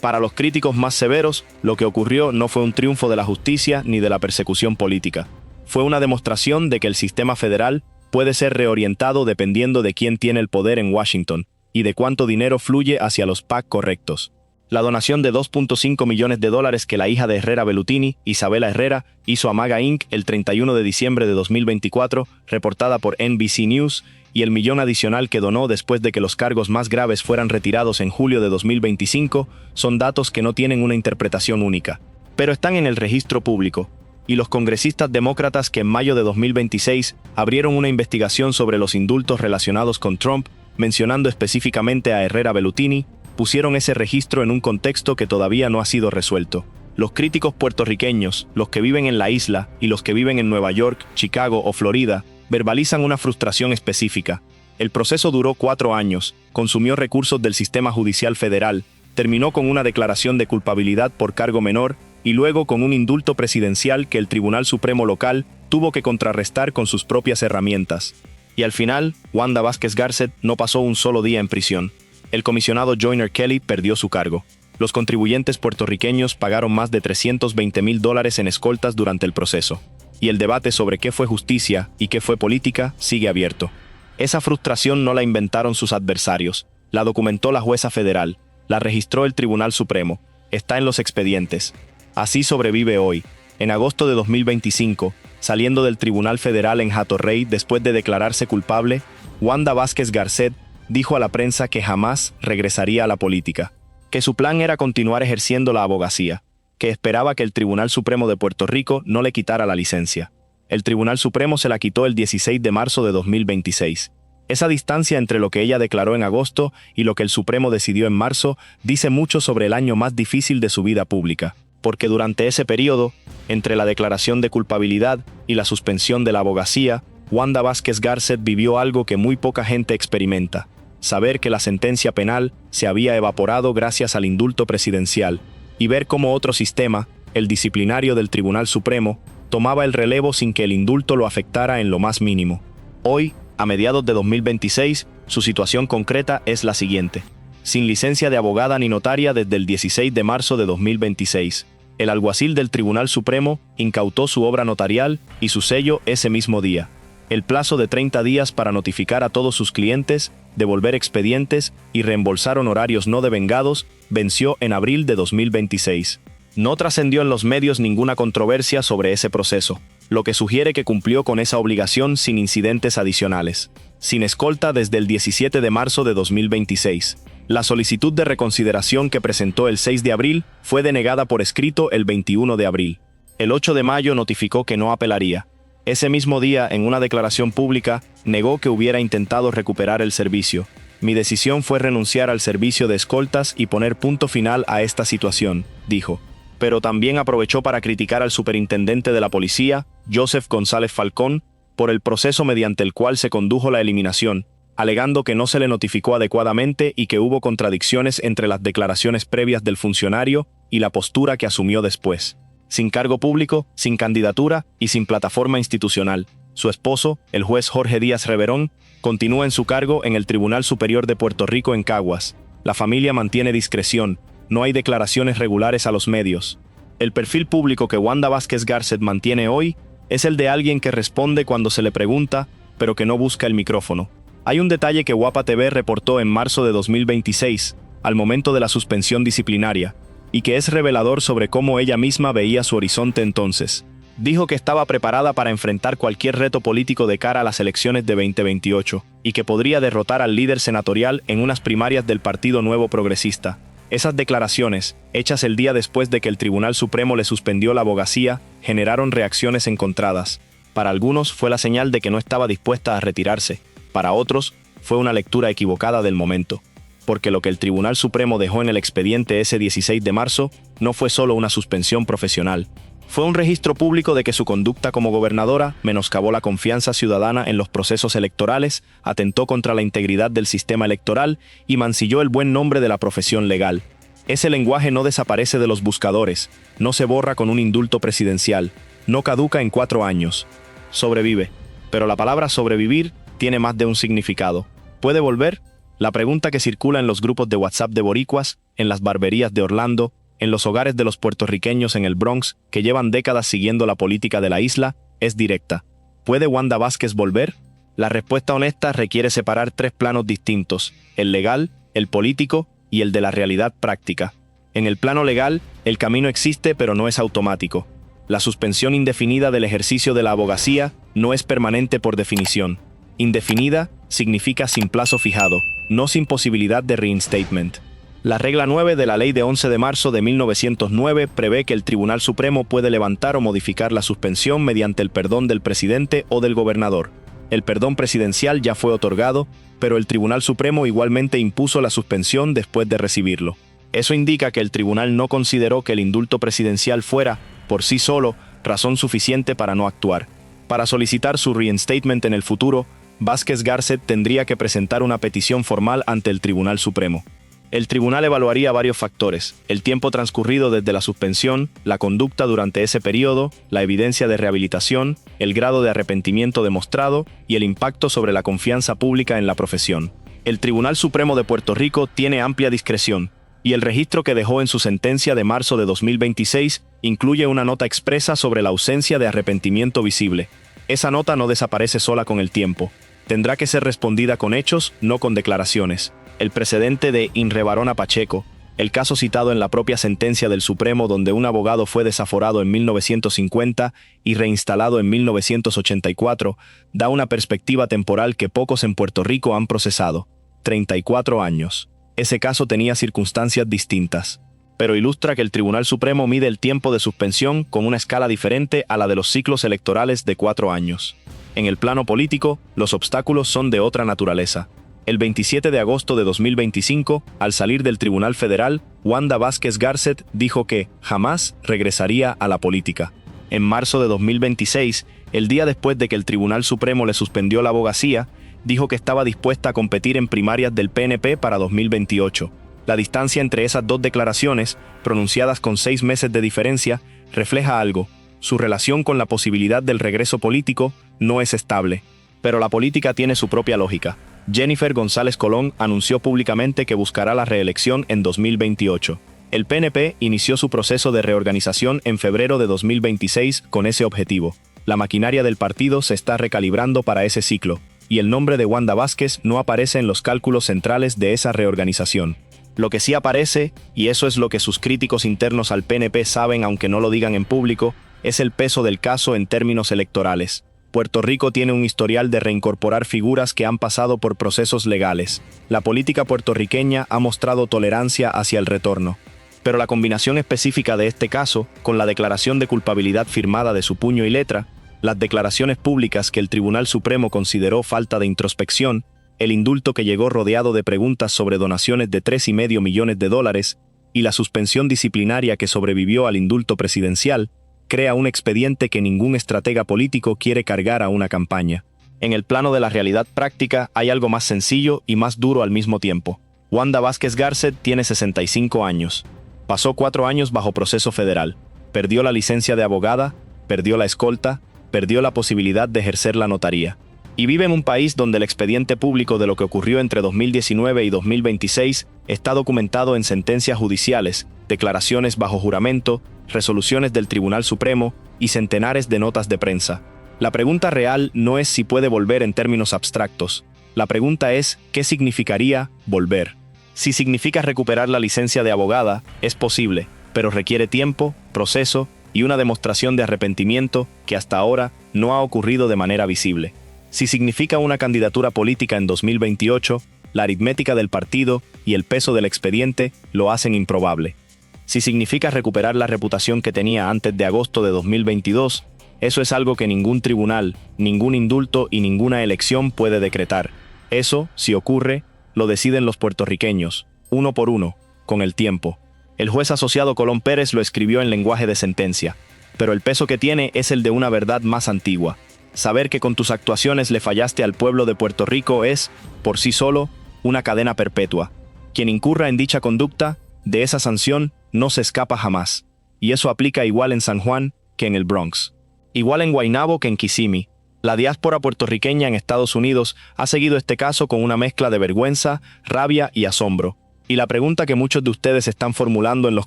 Para los críticos más severos, lo que ocurrió no fue un triunfo de la justicia ni de la persecución política. Fue una demostración de que el sistema federal puede ser reorientado dependiendo de quién tiene el poder en Washington y de cuánto dinero fluye hacia los PAC correctos. La donación de $2.5 millones que la hija de Herrera Bellutini, Isabela Herrera, hizo a MAGA Inc. el 31 de diciembre de 2024, reportada por NBC News, y el millón adicional que donó después de que los cargos más graves fueran retirados en julio de 2025, son datos que no tienen una interpretación única, pero están en el registro público. Y los congresistas demócratas que en mayo de 2026 abrieron una investigación sobre los indultos relacionados con Trump, mencionando específicamente a Herrera Bellutini, pusieron ese registro en un contexto que todavía no ha sido resuelto. Los críticos puertorriqueños, los que viven en la isla y los que viven en Nueva York, Chicago o Florida, verbalizan una frustración específica. El proceso duró 4 años, consumió recursos del sistema judicial federal, terminó con una declaración de culpabilidad por cargo menor y luego con un indulto presidencial que el Tribunal Supremo local tuvo que contrarrestar con sus propias herramientas. Y al final, Wanda Vázquez Garcet no pasó un solo día en prisión. El comisionado Joyner Kelly perdió su cargo. Los contribuyentes puertorriqueños pagaron más de $320,000 en escoltas durante el proceso. Y el debate sobre qué fue justicia y qué fue política sigue abierto. Esa frustración no la inventaron sus adversarios. La documentó la jueza federal. La registró el Tribunal Supremo. Está en los expedientes. Así sobrevive hoy. En agosto de 2025, saliendo del Tribunal Federal en Hatorrey después de declararse culpable, Wanda Vázquez Garcet dijo a la prensa que jamás regresaría a la política, que su plan era continuar ejerciendo la abogacía, que esperaba que el Tribunal Supremo de Puerto Rico no le quitara la licencia. El Tribunal Supremo se la quitó el 16 de marzo de 2026. Esa distancia entre lo que ella declaró en agosto y lo que el Supremo decidió en marzo dice mucho sobre el año más difícil de su vida pública, porque durante ese periodo, entre la declaración de culpabilidad y la suspensión de la abogacía, Wanda Vázquez Garcet vivió algo que muy poca gente experimenta: saber que la sentencia penal se había evaporado gracias al indulto presidencial, y ver cómo otro sistema, el disciplinario del Tribunal Supremo, tomaba el relevo sin que el indulto lo afectara en lo más mínimo. Hoy, a mediados de 2026, su situación concreta es la siguiente: sin licencia de abogada ni notaria desde el 16 de marzo de 2026. El alguacil del Tribunal Supremo incautó su obra notarial y su sello ese mismo día. El plazo de 30 días para notificar a todos sus clientes, devolver expedientes y reembolsar honorarios no devengados venció en abril de 2026. No trascendió en los medios ninguna controversia sobre ese proceso, lo que sugiere que cumplió con esa obligación sin incidentes adicionales. Sin escolta desde el 17 de marzo de 2026. La solicitud de reconsideración que presentó el 6 de abril fue denegada por escrito el 21 de abril. El 8 de mayo notificó que no apelaría. Ese mismo día, en una declaración pública, negó que hubiera intentado recuperar el servicio. Mi decisión fue renunciar al servicio de escoltas y poner punto final a esta situación, dijo. Pero también aprovechó para criticar al superintendente de la policía, Joseph González Falcón, por el proceso mediante el cual se condujo la eliminación, alegando que no se le notificó adecuadamente y que hubo contradicciones entre las declaraciones previas del funcionario y la postura que asumió después. Sin cargo público, sin candidatura y sin plataforma institucional, su esposo, el juez Jorge Díaz Reverón, continúa en su cargo en el Tribunal Superior de Puerto Rico en Caguas. La familia mantiene discreción, no hay declaraciones regulares a los medios. El perfil público que Wanda Vázquez Garcet mantiene hoy es el de alguien que responde cuando se le pregunta, pero que no busca el micrófono. Hay un detalle que Guapa TV reportó en marzo de 2026, al momento de la suspensión disciplinaria, y que es revelador sobre cómo ella misma veía su horizonte entonces. Dijo que estaba preparada para enfrentar cualquier reto político de cara a las elecciones de 2028, y que podría derrotar al líder senatorial en unas primarias del Partido Nuevo Progresista. Esas declaraciones, hechas el día después de que el Tribunal Supremo le suspendió la abogacía, generaron reacciones encontradas. Para algunos fue la señal de que no estaba dispuesta a retirarse. Para otros, fue una lectura equivocada del momento, porque lo que el Tribunal Supremo dejó en el expediente ese 16 de marzo no fue solo una suspensión profesional. Fue un registro público de que su conducta como gobernadora menoscabó la confianza ciudadana en los procesos electorales, atentó contra la integridad del sistema electoral y mancilló el buen nombre de la profesión legal. Ese lenguaje no desaparece de los buscadores, no se borra con un indulto presidencial, no caduca en 4 años. Sobrevive. Pero la palabra sobrevivir tiene más de un significado. ¿Puede volver? La pregunta que circula en los grupos de WhatsApp de boricuas, en las barberías de Orlando, en los hogares de los puertorriqueños en el Bronx, que llevan décadas siguiendo la política de la isla, es directa. ¿Puede Wanda Vázquez volver? La respuesta honesta requiere separar 3 planos distintos: el legal, el político y el de la realidad práctica. En el plano legal, el camino existe pero no es automático. La suspensión indefinida del ejercicio de la abogacía no es permanente por definición. Indefinida significa sin plazo fijado, no sin posibilidad de reinstatement. La regla 9 de la Ley de 11 de marzo de 1909 prevé que el Tribunal Supremo puede levantar o modificar la suspensión mediante el perdón del presidente o del gobernador. El perdón presidencial ya fue otorgado, pero el Tribunal Supremo igualmente impuso la suspensión después de recibirlo. Eso indica que el tribunal no consideró que el indulto presidencial fuera, por sí solo, razón suficiente para no actuar. Para solicitar su reinstatement en el futuro, Vázquez Garcet tendría que presentar una petición formal ante el Tribunal Supremo. El tribunal evaluaría varios factores: el tiempo transcurrido desde la suspensión, la conducta durante ese periodo, la evidencia de rehabilitación, el grado de arrepentimiento demostrado y el impacto sobre la confianza pública en la profesión. El Tribunal Supremo de Puerto Rico tiene amplia discreción, y el registro que dejó en su sentencia de marzo de 2026 incluye una nota expresa sobre la ausencia de arrepentimiento visible. Esa nota no desaparece sola con el tiempo. Tendrá que ser respondida con hechos, no con declaraciones. El precedente de Inrebarona Pacheco, el caso citado en la propia sentencia del Supremo donde un abogado fue desaforado en 1950 y reinstalado en 1984, da una perspectiva temporal que pocos en Puerto Rico han procesado. 34 años. Ese caso tenía circunstancias distintas, pero ilustra que el Tribunal Supremo mide el tiempo de suspensión con una escala diferente a la de los ciclos electorales de 4 años. En el plano político, los obstáculos son de otra naturaleza. El 27 de agosto de 2025, al salir del Tribunal Federal, Wanda Vázquez Garcet dijo que jamás regresaría a la política. En marzo de 2026, el día después de que el Tribunal Supremo le suspendió la abogacía, dijo que estaba dispuesta a competir en primarias del PNP para 2028. La distancia entre esas dos declaraciones, pronunciadas con 6 meses de diferencia, refleja algo. Su relación con la posibilidad del regreso político no es estable. Pero la política tiene su propia lógica. Jennifer González Colón anunció públicamente que buscará la reelección en 2028. El PNP inició su proceso de reorganización en febrero de 2026 con ese objetivo. La maquinaria del partido se está recalibrando para ese ciclo, y el nombre de Wanda Vázquez no aparece en los cálculos centrales de esa reorganización. Lo que sí aparece, y eso es lo que sus críticos internos al PNP saben aunque no lo digan en público, es el peso del caso en términos electorales. Puerto Rico tiene un historial de reincorporar figuras que han pasado por procesos legales. La política puertorriqueña ha mostrado tolerancia hacia el retorno. Pero la combinación específica de este caso, con la declaración de culpabilidad firmada de su puño y letra, las declaraciones públicas que el Tribunal Supremo consideró falta de introspección, el indulto que llegó rodeado de preguntas sobre donaciones de $3,5 millones y la suspensión disciplinaria que sobrevivió al indulto presidencial, crea un expediente que ningún estratega político quiere cargar a una campaña. En el plano de la realidad práctica hay algo más sencillo y más duro al mismo tiempo. Wanda Vázquez Garcet tiene 65 años. Pasó 4 años bajo proceso federal. Perdió la licencia de abogada, perdió la escolta, perdió la posibilidad de ejercer la notaría. Y vive en un país donde el expediente público de lo que ocurrió entre 2019 y 2026 está documentado en sentencias judiciales, declaraciones bajo juramento, resoluciones del Tribunal Supremo y centenares de notas de prensa. La pregunta real no es si puede volver en términos abstractos. La pregunta es, ¿qué significaría volver? Si significa recuperar la licencia de abogada, es posible, pero requiere tiempo, proceso y una demostración de arrepentimiento que hasta ahora no ha ocurrido de manera visible. Si significa una candidatura política en 2028, la aritmética del partido y el peso del expediente lo hacen improbable. Si significa recuperar la reputación que tenía antes de agosto de 2022, eso es algo que ningún tribunal, ningún indulto y ninguna elección puede decretar. Eso, si ocurre, lo deciden los puertorriqueños, uno por uno, con el tiempo. El juez asociado Colón Pérez lo escribió en lenguaje de sentencia, pero el peso que tiene es el de una verdad más antigua. Saber que con tus actuaciones le fallaste al pueblo de Puerto Rico es, por sí solo, una cadena perpetua. Quien incurra en dicha conducta, de esa sanción, no se escapa jamás. Y eso aplica igual en San Juan que en el Bronx. Igual en Guaynabo que en Kissimmee. La diáspora puertorriqueña en Estados Unidos ha seguido este caso con una mezcla de vergüenza, rabia y asombro. Y la pregunta que muchos de ustedes están formulando en los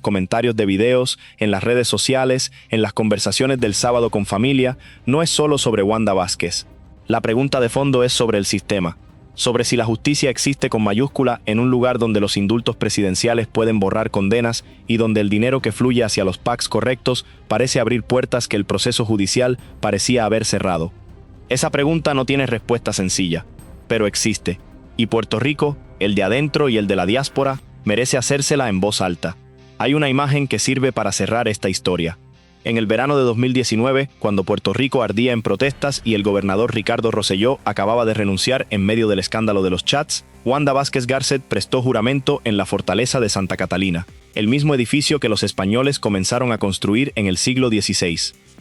comentarios de videos, en las redes sociales, en las conversaciones del sábado con familia, no es solo sobre Wanda Vázquez. La pregunta de fondo es sobre el sistema, sobre si la justicia existe con mayúscula en un lugar donde los indultos presidenciales pueden borrar condenas y donde el dinero que fluye hacia los PACs correctos parece abrir puertas que el proceso judicial parecía haber cerrado. Esa pregunta no tiene respuesta sencilla, pero existe. Y Puerto Rico, el de adentro y el de la diáspora, merece hacérsela en voz alta. Hay una imagen que sirve para cerrar esta historia. En el verano de 2019, cuando Puerto Rico ardía en protestas y el gobernador Ricardo Rosselló acababa de renunciar en medio del escándalo de los chats, Wanda Vázquez Garcet prestó juramento en la fortaleza de Santa Catalina, el mismo edificio que los españoles comenzaron a construir en el siglo XVI.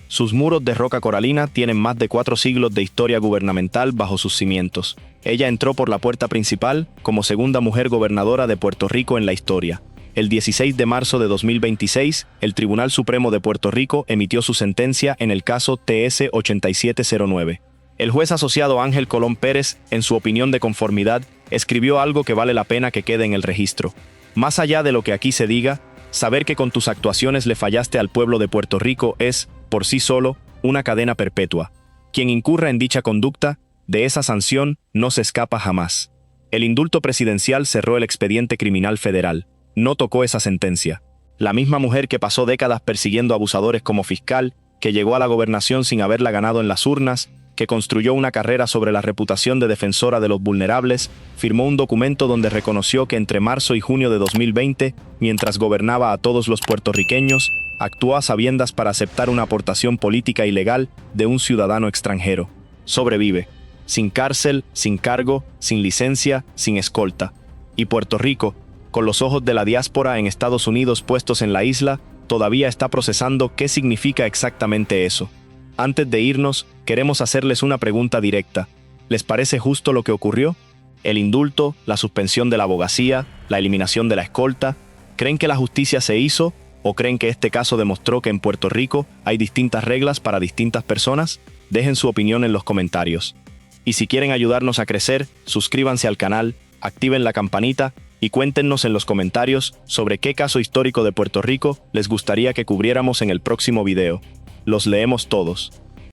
Sus muros de roca coralina tienen más de 4 siglos de historia gubernamental bajo sus cimientos. Ella entró por la puerta principal como segunda mujer gobernadora de Puerto Rico en la historia. El 16 de marzo de 2026, el Tribunal Supremo de Puerto Rico emitió su sentencia en el caso TS 8709. El juez asociado Ángel Colón Pérez, en su opinión de conformidad, escribió algo que vale la pena que quede en el registro. Más allá de lo que aquí se diga, saber que con tus actuaciones le fallaste al pueblo de Puerto Rico es, por sí solo, una cadena perpetua. Quien incurra en dicha conducta, de esa sanción no se escapa jamás. El indulto presidencial cerró el expediente criminal federal. No tocó esa sentencia. La misma mujer que pasó décadas persiguiendo abusadores como fiscal, que llegó a la gobernación sin haberla ganado en las urnas, que construyó una carrera sobre la reputación de defensora de los vulnerables, firmó un documento donde reconoció que entre marzo y junio de 2020, mientras gobernaba a todos los puertorriqueños, actuó a sabiendas para aceptar una aportación política ilegal de un ciudadano extranjero. Sobrevive, sin cárcel, sin cargo, sin licencia, sin escolta. Y Puerto Rico, con los ojos de la diáspora en Estados Unidos puestos en la isla, todavía está procesando qué significa exactamente eso. Antes de irnos, queremos hacerles una pregunta directa. ¿Les parece justo lo que ocurrió? ¿El indulto, la suspensión de la abogacía, la eliminación de la escolta? ¿Creen que la justicia se hizo? ¿O creen que este caso demostró que en Puerto Rico hay distintas reglas para distintas personas? Dejen su opinión en los comentarios. Y si quieren ayudarnos a crecer, suscríbanse al canal, activen la campanita y cuéntenos en los comentarios sobre qué caso histórico de Puerto Rico les gustaría que cubriéramos en el próximo video. Los leemos todos.